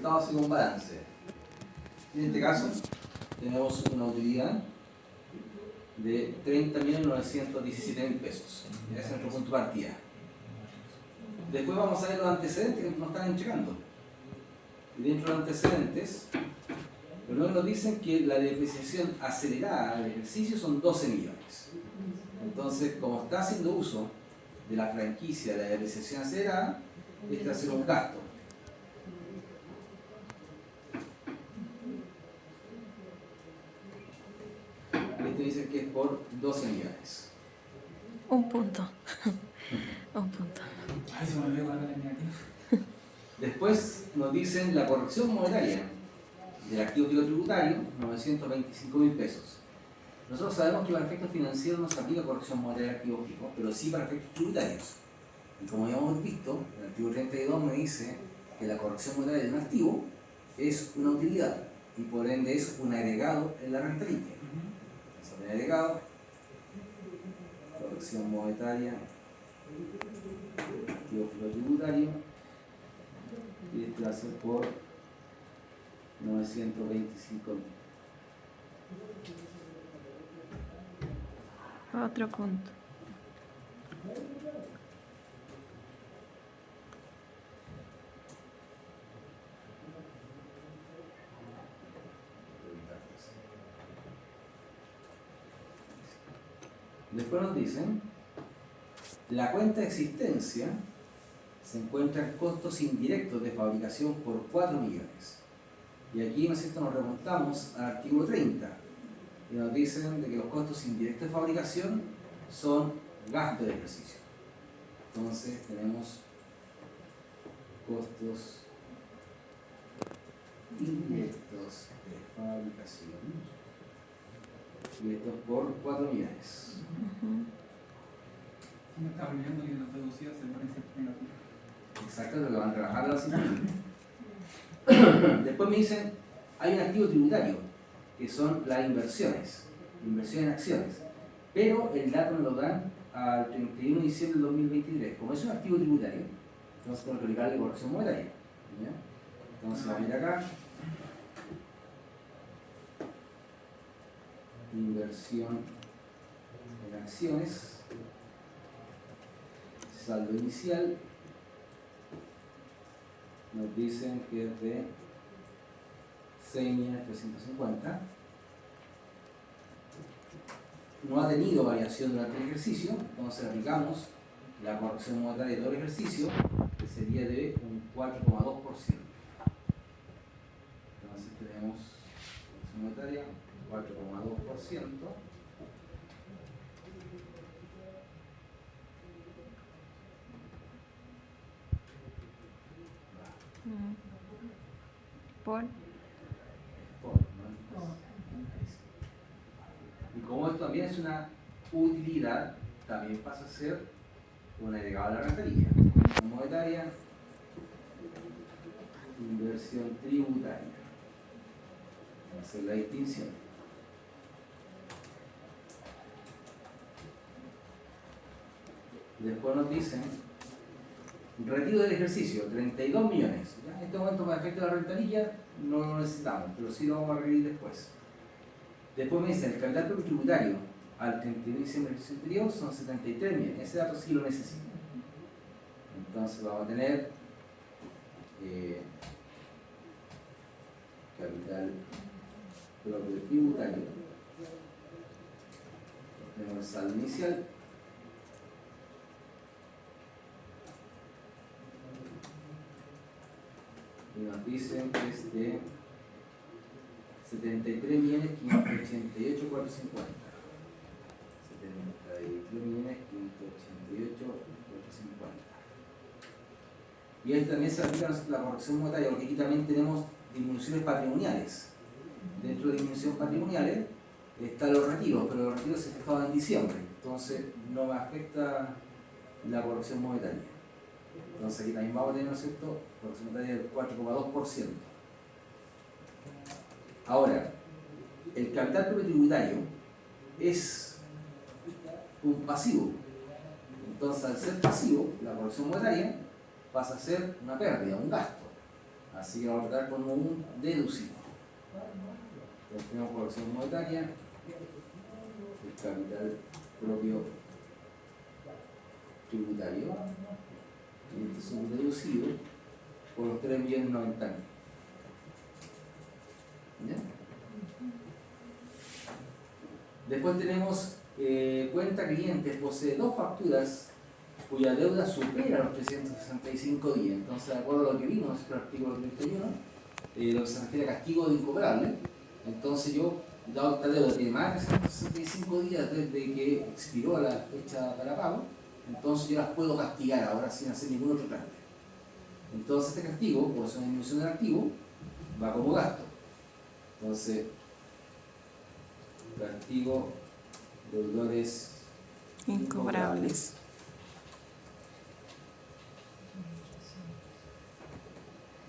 presentado así un balance. En este caso, tenemos una utilidad de 30.917.000 pesos. Ese es nuestro punto de partida. Después vamos a ver los antecedentes que nos están entregando. Y dentro de los antecedentes, primero nos dicen que la depreciación acelerada del ejercicio son 12 millones. Entonces, como está haciendo uso de la franquicia de la depreciación acelerada, este va a ser un gasto. Este dice que es por 12 millones. Un punto. Un punto. Ay, se me olvidó cuando tenía aquí. Después nos dicen la corrección monetaria del activo fijo tributario, 925.000 pesos. Nosotros sabemos que para efectos financieros no se aplica corrección monetaria del activo fijo, pero sí para efectos tributarios. Y como ya hemos visto, el artículo 32 me dice que la corrección monetaria de un activo es una utilidad y por ende es un agregado en la rentabilidad. Es un agregado, corrección monetaria, activo fijo tributario, y este va a ser por 925.000. Otro punto. Después nos dicen, la cuenta de existencia se encuentran costos indirectos de fabricación por 4 millones. Y aquí, ¿no es cierto?, nos remontamos al artículo 30 y nos dicen de que los costos indirectos de fabricación son gastos de ejercicio. Entonces tenemos costos indirectos de fabricación y esto es por 4 millones. Me está olvidando que los deducidos se pueden ser negativos. Exacto, lo que van a trabajar los científicos. Después me dicen, hay un activo tributario, que son las inversiones en acciones, pero el dato nos lo dan al 31 de diciembre del 2023. Como es un activo tributario, entonces tenemos que aplicarle corrección monetaria. ¿Ya? Entonces vamos a ir acá. Inversión en acciones, saldo inicial, nos dicen que es de 6.350. No ha tenido variación durante el ejercicio, entonces aplicamos la corrección monetaria de todo el ejercicio, que sería de un 4,2%. Entonces tenemos corrección monetaria 4,2%. Por. Y como esto también es una utilidad, también pasa a ser un agregado a la rentabilidad. Monetaria, inversión tributaria. Vamos a hacer la distinción. Después nos dicen retiro del ejercicio, 32 millones. ¿Ya? En este momento, para efecto de la rentabilidad, no lo necesitamos, pero sí lo vamos a requerir después. Después me dicen el capital propio tributario al 31 de diciembre del ejercicio anterior son 73 millones. Ese dato sí lo necesito. Entonces vamos a tener capital propio tributario. Tenemos el saldo inicial. Y nos dicen que es de 73.588.450. 73.588.450. Y ahí también se aplica la corrección monetaria, porque aquí también tenemos disminuciones patrimoniales. Dentro de disminuciones patrimoniales están los retiros, pero los retiros se efectuaban en diciembre, entonces no me afecta la corrección monetaria. Entonces aquí también vamos a tener, ¿no es cierto?, corrección monetaria del 4,2%. Ahora, el capital propio tributario es un pasivo. Entonces, al ser pasivo, la corrección monetaria pasa a ser una pérdida, un gasto. Así que lo vamos a tratar como un deducido. Entonces tenemos corrección monetaria, el capital propio tributario, y este es un deducido por los 3.090.000. ¿Ya? Después tenemos cuenta clientes posee dos facturas cuya deuda supera los 365 días. Entonces, de acuerdo a lo que vimos en nuestro artículo 31, lo que se refiere a castigo de incobrable, entonces yo, dado que esta deuda tiene más de 365 días desde que expiró la fecha para pago, entonces yo las puedo castigar ahora sin hacer ningún otro trámite. Entonces este castigo, por eso una disminución del activo, va como gasto. Entonces, castigo deudores Incobrables.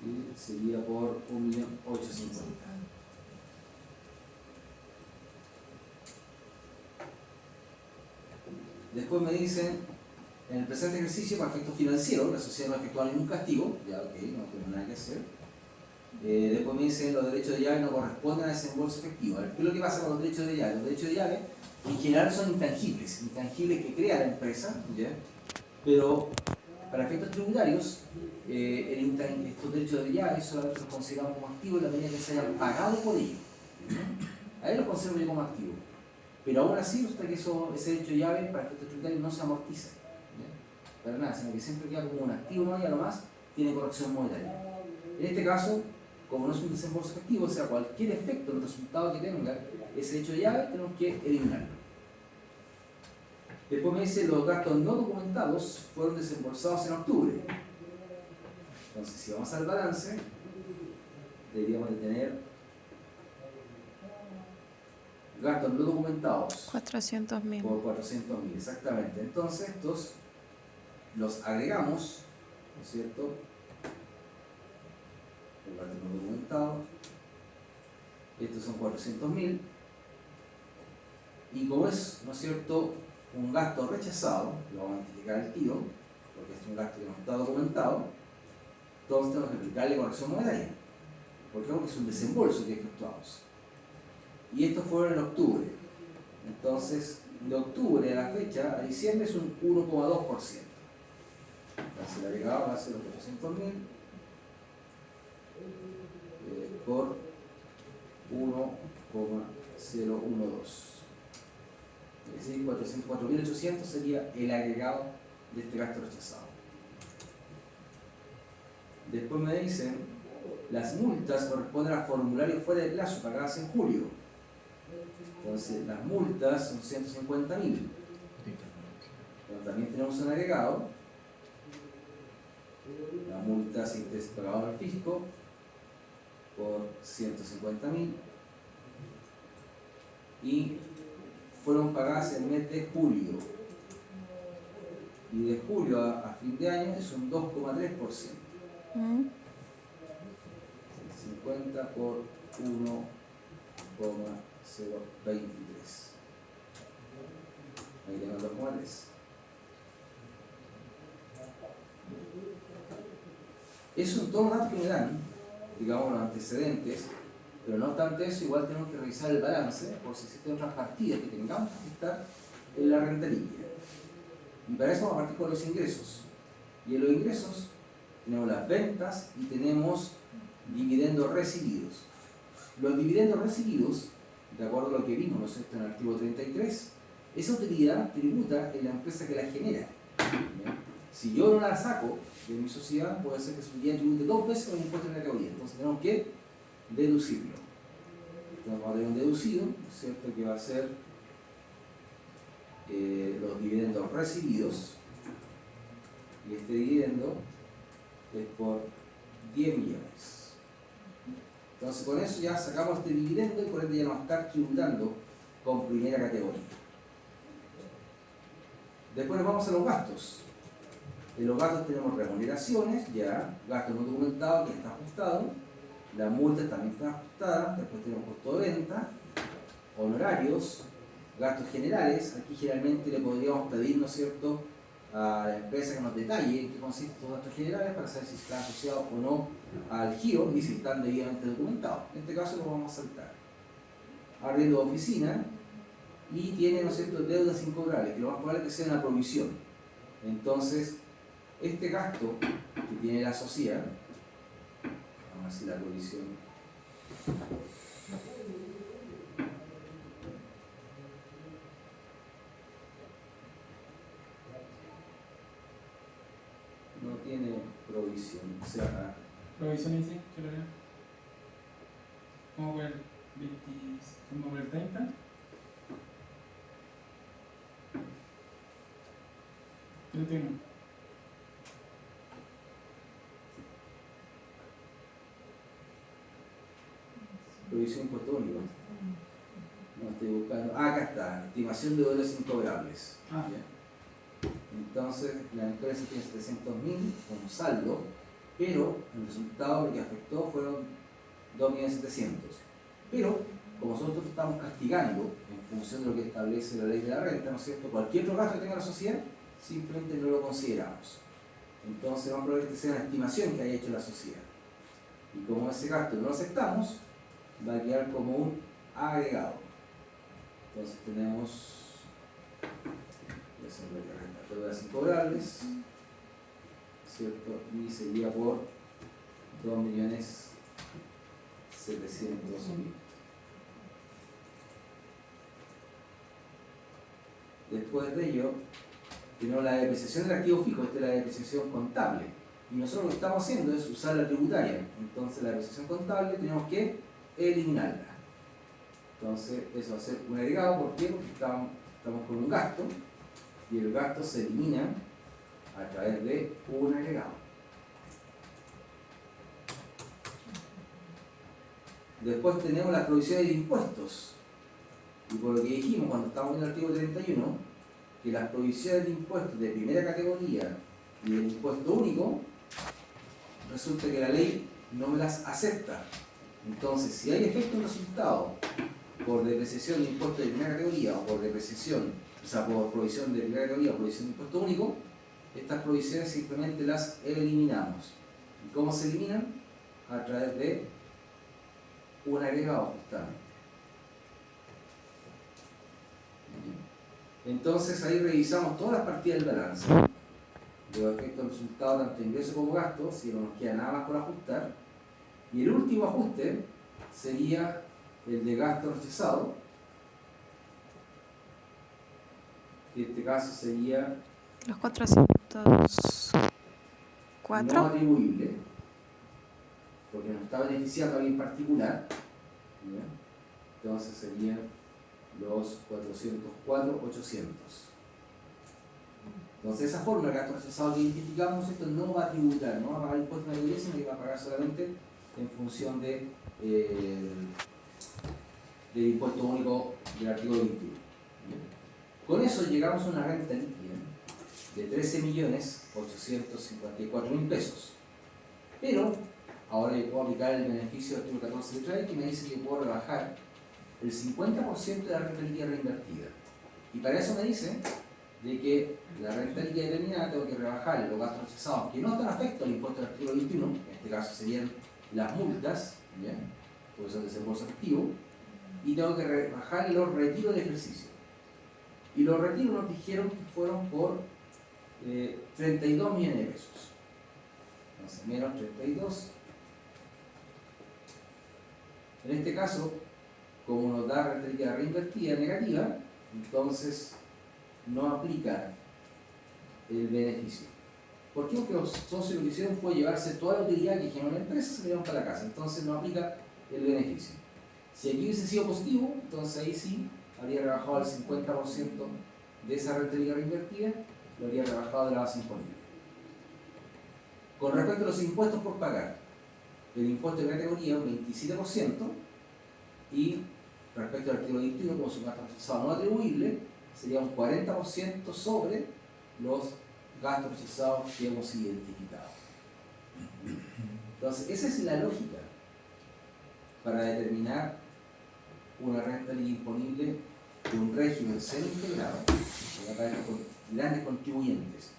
y sería por 1.850.000. Después me dicen, en el presente ejercicio, para efectos financieros, la sociedad no ha efectuado ningún castigo, ya ok, no tengo nada que hacer. Después me dicen, los derechos de llave no corresponden a desembolso efectivo. A ver, ¿qué es lo que pasa con los derechos de llave? Los derechos de llave en general son intangibles que crea la empresa, ¿ya? Pero para efectos tributarios, estos derechos de llave solamente los consideramos como activos en la medida que se hayan pagado por ellos. Ahí los considero yo como activos. Pero aún así, resulta que ese derecho de llave para efectos tributarios no se amortiza, ¿ya? Para nada, sino que siempre queda como un activo, no, y a lo más tiene corrección monetaria. En este caso, como no es un desembolso efectivo, o sea, cualquier efecto en el resultado que tenga ese derecho de llave, tenemos que eliminarlo. Después me dice, los gastos no documentados fueron desembolsados en octubre. Entonces, si vamos al balance, deberíamos de tener gastos no documentados 400.000. por 400.000, exactamente. Entonces, estos los agregamos, ¿no es cierto? El gasto no documentado. Estos son 400.000. Y como es, ¿no es cierto?, un gasto rechazado, lo vamos a identificar al tiro, porque es un gasto que no está documentado, entonces tenemos que aplicarle corrección monetaria. ¿Por qué? Porque es un desembolso que efectuamos. Y estos fueron en octubre. Entonces, de octubre a la fecha, a diciembre, es un 1,2%. Entonces, el agregado va a ser los 400.000 por 1,012. Es decir, 4.800 sería el agregado de este gasto rechazado. Después me dicen, las multas corresponden a formularios fuera de plazo pagadas en julio. Entonces, las multas son 150.000. Pero también tenemos un agregado. La multa sin interés pagado al fisco por 150.000. Y fueron pagadas en el mes de julio. Y de julio a fin de año es un 2,3%. 50 por 1,023. Ahí tenemos 2,3. Esos son todos los datos que me dan, digamos, los antecedentes, pero no obstante eso, igual tenemos que revisar el balance por si existen otras partidas que tengamos que afectar en la renta líquida. Y para eso vamos a partir con los ingresos. Y en los ingresos tenemos las ventas y tenemos dividendos recibidos. Los dividendos recibidos, de acuerdo a lo que vimos, ¿no es cierto?, en el artículo 33, esa utilidad tributa en la empresa que la genera. ¿Bien? Si yo no la saco de mi sociedad, puede ser que su utilidad tribute 2 veces con el impuesto de la categoría. Entonces tenemos que deducirlo. Entonces vamos a tener un deducido, ¿no es cierto?, que va a ser los dividendos recibidos, y este dividendo es por 10 millones. Entonces con eso ya sacamos este dividendo y por ende ya no va a estar tributando con primera categoría. Después nos vamos a los gastos. En los gastos tenemos remuneraciones, ya, gasto no documentado que está ajustado, las multas también están ajustadas, después tenemos costo de venta, honorarios, gastos generales. Aquí generalmente le podríamos pedir, ¿no es cierto?, a la empresa que nos detalle en qué consisten estos gastos generales para saber si están asociados o no al giro y si están debidamente documentados. En este caso lo vamos a saltar. Arriendo de oficina y tiene, ¿no es cierto?, deudas incobrables, que lo más probable es que sea una provisión. Entonces, este gasto que tiene la sociedad, vamos a ver si la provisión no tiene provisión, o sea, Provisión en sí, ¿qué lo veo? ¿Cómo por el 20, como por el 30? 31. provisión impuesto único. No estoy buscando. Ah, acá está, estimación de deudas incobrables. Ah. ¿Ya? Entonces, la empresa tiene 700.000 como saldo, pero el resultado que afectó fueron 2.700.000. Pero, como nosotros estamos castigando en función de lo que establece la ley de la renta, ¿no es cierto?, cualquier otro gasto que tenga la sociedad, simplemente no lo consideramos. Entonces, vamos a probar que sea una estimación que haya hecho la sociedad. Y como ese gasto no lo aceptamos, va a quedar como un agregado. Entonces tenemos deudas incobrables, ¿cierto? Y sería por 2.700.000. Después de ello, tenemos la depreciación del activo fijo, esta es la depreciación contable. Y nosotros lo que estamos haciendo es usar la tributaria. Entonces la depreciación contable tenemos que eliminarla. Entonces eso va a ser un agregado, ¿por qué? Porque estamos con un gasto y el gasto se elimina a través de un agregado. Después tenemos las provisiones de impuestos. Y por lo que dijimos cuando estábamos en el artículo 31, que las provisiones de impuestos de primera categoría y del impuesto único, resulta que la ley no me las acepta. Entonces, si hay efecto en resultado por depreciación de impuestos de primera categoría o por depreciación, o sea, por provisión de primera categoría o provisión de impuesto único, estas provisiones simplemente las eliminamos. ¿Y cómo se eliminan? A través de un agregado, justamente. Entonces ahí revisamos todas las partidas del balance, los efectos del resultado tanto ingreso como gasto, si no nos queda nada más por ajustar. Y el último ajuste sería el de gasto rechazado, que en este caso sería Los 404. no atribuible, porque no está beneficiado a alguien particular, ¿ya? Entonces serían los 404.800. Entonces esa forma de gasto rechazado que identificamos, esto no va a tributar, no va a pagar impuestos de la sino que va a pagar solamente en función de, del impuesto único del artículo 21. Con eso llegamos a una renta líquida de 13.854.000 pesos. Pero ahora yo puedo aplicar el beneficio del artículo 14 de TRAE, que me dice que puedo rebajar el 50% de la renta líquida reinvertida. Y para eso me dice de que la renta líquida determinada tengo que rebajar los gastos rechazados que no están afectos al impuesto del artículo 21, en este caso serían las multas, ¿ya?, porque son desembolso efectivo, y tengo que rebajar los retiros de ejercicio. Y los retiros nos dijeron que fueron por 32 millones de pesos. Entonces, menos 32. En este caso, como nos da renta líquida reinvertida negativa, entonces no aplica el beneficio. ¿Por qué? Porque los socios lo que hicieron fue llevarse toda la utilidad que generó la empresa y se la llevaron para la casa. Entonces no aplica el beneficio. Si aquí hubiese sido positivo, entonces ahí sí habría rebajado el 50% de esa renta líquida reinvertida, lo habría rebajado de la base imponible. Con respecto a los impuestos por pagar, el impuesto de categoría un 27%, y respecto al artículo 21, como su gasto rechazado no atribuible, sería un 40% sobre los gastos rechazados que hemos identificado. Entonces, esa es la lógica para determinar una renta líquida imponible de un régimen semi-integrado, con grandes contribuyentes,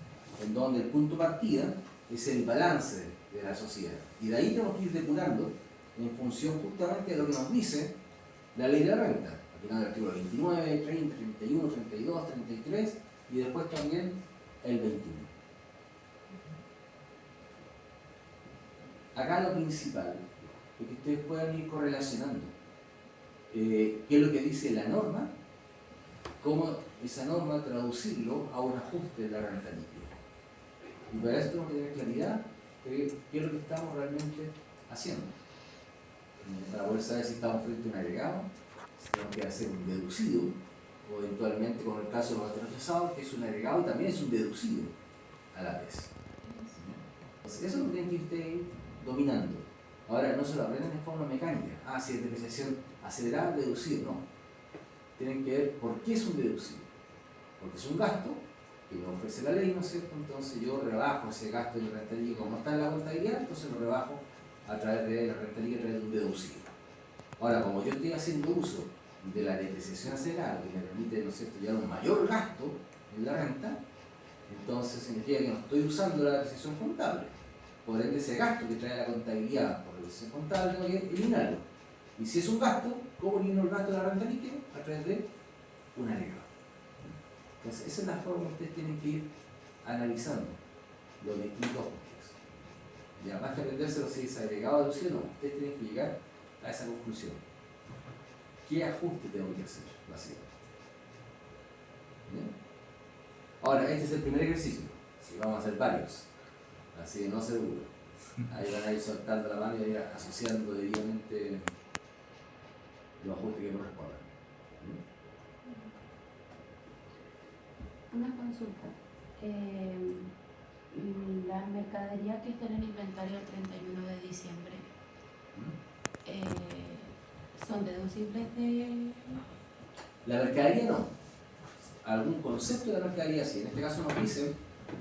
en donde el punto de partida es el balance de la sociedad. Y de ahí tenemos que ir depurando en función justamente de lo que nos dice la ley de la renta. Al final el artículo 29, 30, 31, 32, 33 y después también el 21. Acá lo principal es que ustedes puedan ir correlacionando qué es lo que dice la norma, cómo esa norma traducirlo a un ajuste de la renta líquida. Y para eso tenemos que tener claridad de qué es lo que estamos realmente haciendo. Para poder saber si estamos frente a un agregado, si tenemos que hacer un deducido, o eventualmente con el caso de los rechazados, que es un agregado y también es un deducido a la vez. Entonces, eso lo tienen que ir dominando. Ahora no se lo aprenden de forma mecánica. Ah, si es depreciación acelerada, deducido. No. Tienen que ver por qué es un deducido. Porque es un gasto que me ofrece la ley, ¿no es cierto? Entonces yo rebajo ese gasto de renta líquida como está en la contabilidad, entonces lo rebajo a través de la renta líquida, a través de un deducido. Ahora, como yo estoy haciendo uso de la depreciación acelerada, que me permite, ¿no es cierto?, llevar un mayor gasto en la renta, entonces significa que no estoy usando la depreciación contable. Por ende, ese gasto que trae la contabilidad por la depreciación contable tengo que eliminarlo. Y si es un gasto, ¿cómo elimino el gasto de la renta líquida? A través de un agregado. Entonces, esa es la forma que ustedes tienen que ir analizando los distintos ajustes. Y además que aprendérselo si es agregado o deducido, no, ustedes tienen que llegar a esa conclusión. ¿Qué ajuste tengo que hacer? Básicamente. ¿Bien? Ahora, este es el primer ejercicio. Si vamos a hacer varios. Así que no se duda. Ahí van a ir soltando la mano y a ir asociando debidamente los ajustes que correspondan. Una consulta. Las mercaderías que están en inventario el 31 de diciembre son deducibles de... La mercadería no. Algún concepto de la mercadería sí. En este caso nos dicen,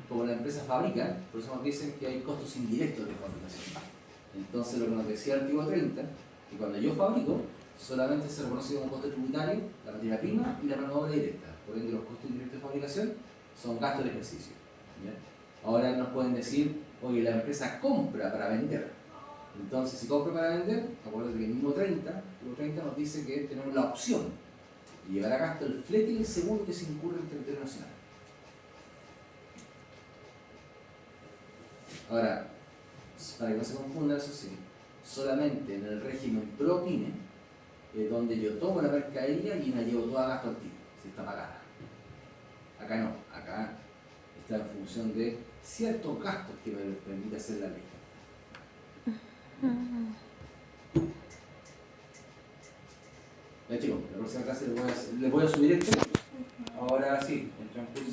como la empresa fabrica, por eso nos dicen que hay costos indirectos de fabricación. Entonces lo que nos decía el artículo 30, que cuando yo fabrico, solamente se reconoce como costo tributario la materia prima y la mano de obra directa. Por ende, los costos indirectos de fabricación son gastos de ejercicio. ¿Bien? Ahora nos pueden decir, oye, la empresa compra para vender. Entonces, si compra para vender, acuérdense que el mismo 30 nos dice que tenemos la opción de llevar a gasto el flete y el seguro que se incurre en el territorio nacional. Ahora, para que no se confunda, eso sí, solamente en el régimen ProPyme es donde yo tomo la mercadería y la llevo toda a gasto al tiro, si está pagada. Acá no, acá está en función de ciertos gastos que me permite hacer la ley. Ya chicos, la próxima clase les voy a subir esto. Ahora sí, el transcurso.